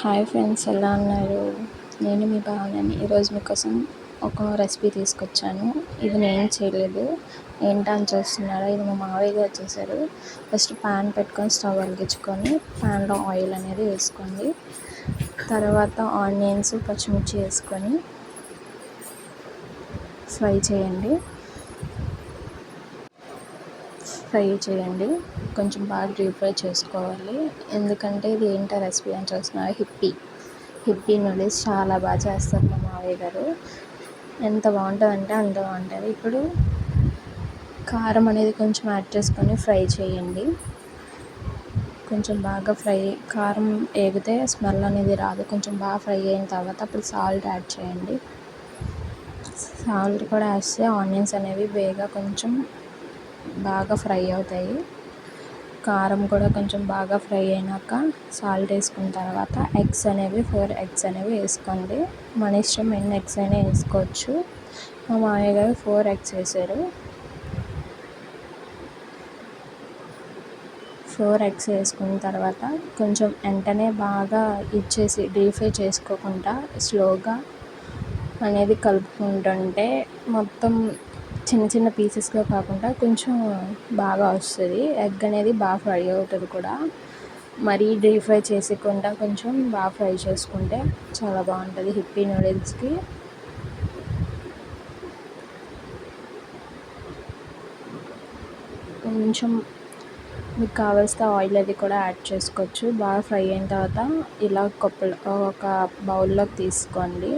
Hi friends, ఎలా ఉన్నారు? నేను మీ భావనని. ఈరోజు మీకోసం ఒక రెసిపీ తీసుకొచ్చాను. ఇది నేను చేయలేదు. ఏంటా అని చూస్తున్నారా? ఇది మా మావయ్య గారు చేశారు. ఫస్ట్ ప్యాన్ పెట్టుకొని స్టవ్ వెలిగించుకొని ప్యాన్లో ఆయిల్ అనేది వేసుకోండి. తర్వాత ఆనియన్స్, పచ్చిమిర్చి వేసుకొని ఫ్రై చేయండి. కొంచెం బాగా డీప్ ఫ్రై చేసుకోవాలి. ఎందుకంటే ఇది ఏంటో రెసిపీ అని చూస్తున్నారు. హిప్పీ నూడిల్స్ చాలా బాగా చేస్తారు మా మావయ్య గారు. ఎంత బాగుంటుందంటే అంత బాగుంటుంది. ఇప్పుడు కారం అనేది కొంచెం యాడ్ చేసుకొని ఫ్రై చేయండి. కొంచెం బాగా కారం వేగితే స్మెల్ అనేది రాదు. కొంచెం బాగా ఫ్రై అయిన తర్వాత అప్పుడు సాల్ట్ యాడ్ చేయండి. సాల్ట్ కూడా వేస్తే ఆనియన్స్ అనేవి కొంచెం బాగా ఫ్రై అవుతాయి. కారం కూడా కొంచెం బాగా ఫ్రై అయినాక సాల్ట్ వేసుకున్న తర్వాత 4 ఎగ్స్ అనేవి వేసుకోండి. మన ఇష్టం, ఎన్ని ఎగ్స్ అయినా వేసుకోవచ్చు. మా మామయ్య గారు 4 ఎగ్స్ వేసారు. 4 ఎగ్స్ వేసుకున్న తర్వాత కొంచెం వెంటనే బాగా ఇచ్చేసి డీప్ ఫ్రై చేసుకోకుండా స్లోగా అనేది కలుపుకుంటుంటే మొత్తం చిన్న చిన్న పీసెస్గా కాకుండా కొంచెం బాగా వస్తుంది. ఎగ్ అనేది బాగా ఫ్రై అవుతుంది కూడా. మరీ డీప్ ఫ్రై చేసుకుంటా కొంచెం బాగా ఫ్రై చేసుకుంటే చాలా బాగుంటుంది హిప్పీ నూడిల్స్కి. కొంచెం మీకు కావాల్సిన ఆయిల్ అది కూడా యాడ్ చేసుకోవచ్చు. బాగా ఫ్రై అయిన తర్వాత ఇలా ఒక బౌల్లోకి తీసుకోండి.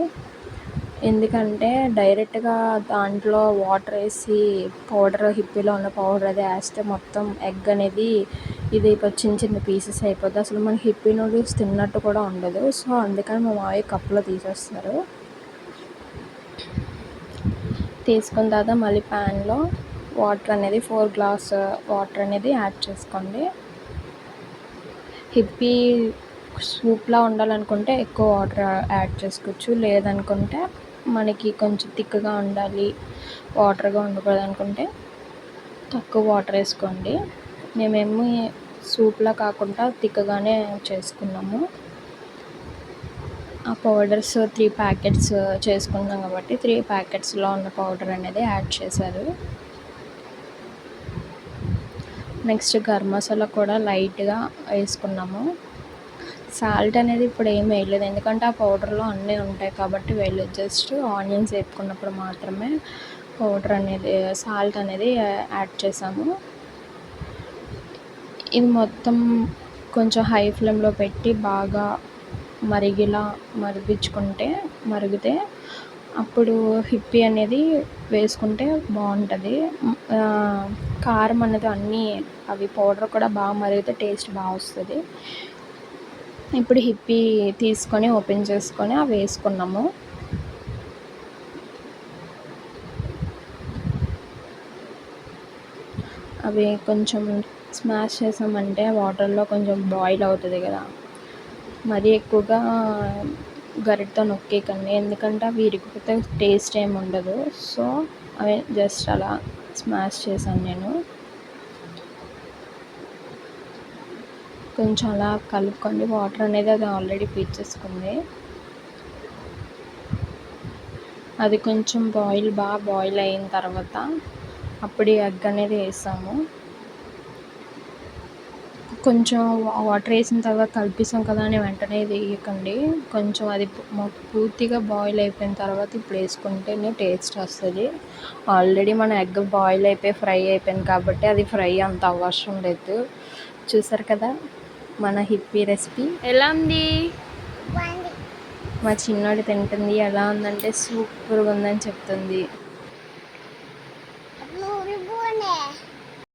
ఎందుకంటే డైరెక్ట్గా దాంట్లో వాటర్ వేసి హిప్పీలో ఉన్న పౌడర్ అది వేస్తే మొత్తం ఎగ్ అనేది ఇది చిన్న చిన్న పీసెస్ అయిపోద్ది. అసలు మనకి హిప్పీ నూడిల్స్ తిన్నట్టు కూడా ఉండదు. సో అందుకని మా మావయ్య కప్పులో తీసేస్తారు. తీసుకున్న తర్వాత మళ్ళీ ప్యాన్లో వాటర్ అనేది 4 గ్లాస్ వాటర్ అనేది యాడ్ చేసుకోండి. హిప్పీ సూప్లా ఉండాలనుకుంటే ఎక్కువ వాటర్ యాడ్ చేసుకోవచ్చు. లేదనుకుంటే మనకి కొంచెం థిక్గా ఉండాలి, వాటర్గా ఉండకూడదు అనుకుంటే తక్కువ వాటర్ వేసుకోండి. మేమేమి సూప్లా కాకుండా థిక్గానే చేసుకున్నాము. ఆ పౌడర్స్ 3 ప్యాకెట్స్ చేసుకున్నాం కాబట్టి 3 ప్యాకెట్స్లో ఉన్న పౌడర్ అనేది యాడ్ చేశారు. నెక్స్ట్ గరం మసాలా కూడా లైట్గా వేసుకున్నాము. సాల్ట్ అనేది ఇప్పుడు ఏం వేయలేదు, ఎందుకంటే ఆ పౌడర్లో అన్నీ ఉంటాయి కాబట్టి వేయలేదు. జస్ట్ ఆనియన్స్ వేపుకున్నప్పుడు మాత్రమే సాల్ట్ అనేది యాడ్ చేసాము. ఇది మొత్తం కొంచెం హై ఫ్లేమ్లో పెట్టి బాగా మరిగితే అప్పుడు హిప్పీ అనేది వేసుకుంటే బాగుంటుంది. కారం అనేది అన్నీ అవి పౌడర్ కూడా బాగా మరిగితే టేస్ట్ బాగా వస్తుంది. ఇప్పుడు హిప్పీ తీసుకొని ఓపెన్ చేసుకొని అవి వేసుకున్నాము. అవి కొంచెం స్మాష్ చేసామంటే వాటర్లో కొంచెం బాయిల్ అవుతుంది కదా. మరీ ఎక్కువగా గరిటతో నొక్కేయకండి, ఎందుకంటే అవి ఇరిగిపోతే టేస్ట్ ఏమి ఉండదు. సో అవి జస్ట్ అలా స్మాష్ చేశాను నేను. కొంచెం అలా కలుపుకోండి. వాటర్ అనేది అది ఆల్రెడీ పీల్చేసుకుంది. అది కొంచెం బాగా బాయిల్ అయిన తర్వాత అప్పుడు ఎగ్ అనేది వేసాము. కొంచెం వాటర్ వేసిన తర్వాత కలిపేసాం కదా అని వెంటనే వేయకండి. కొంచెం అది పూర్తిగా బాయిల్ అయిపోయిన తర్వాత ఇప్పుడు వేసుకుంటేనే టేస్ట్ వస్తుంది. ఆల్రెడీ మన ఎగ్ బాయిల్ అయిపోయి ఫ్రై అయిపోయింది కాబట్టి అది ఫ్రై అంత అవసరం లేదు. చూసారు కదా మన హిప్పీ రెసిపీ ఎలా ఉంది? మా చిన్నోడు తింటుంది. ఎలా ఉందంటే సూపర్గా ఉందని చెప్తుంది.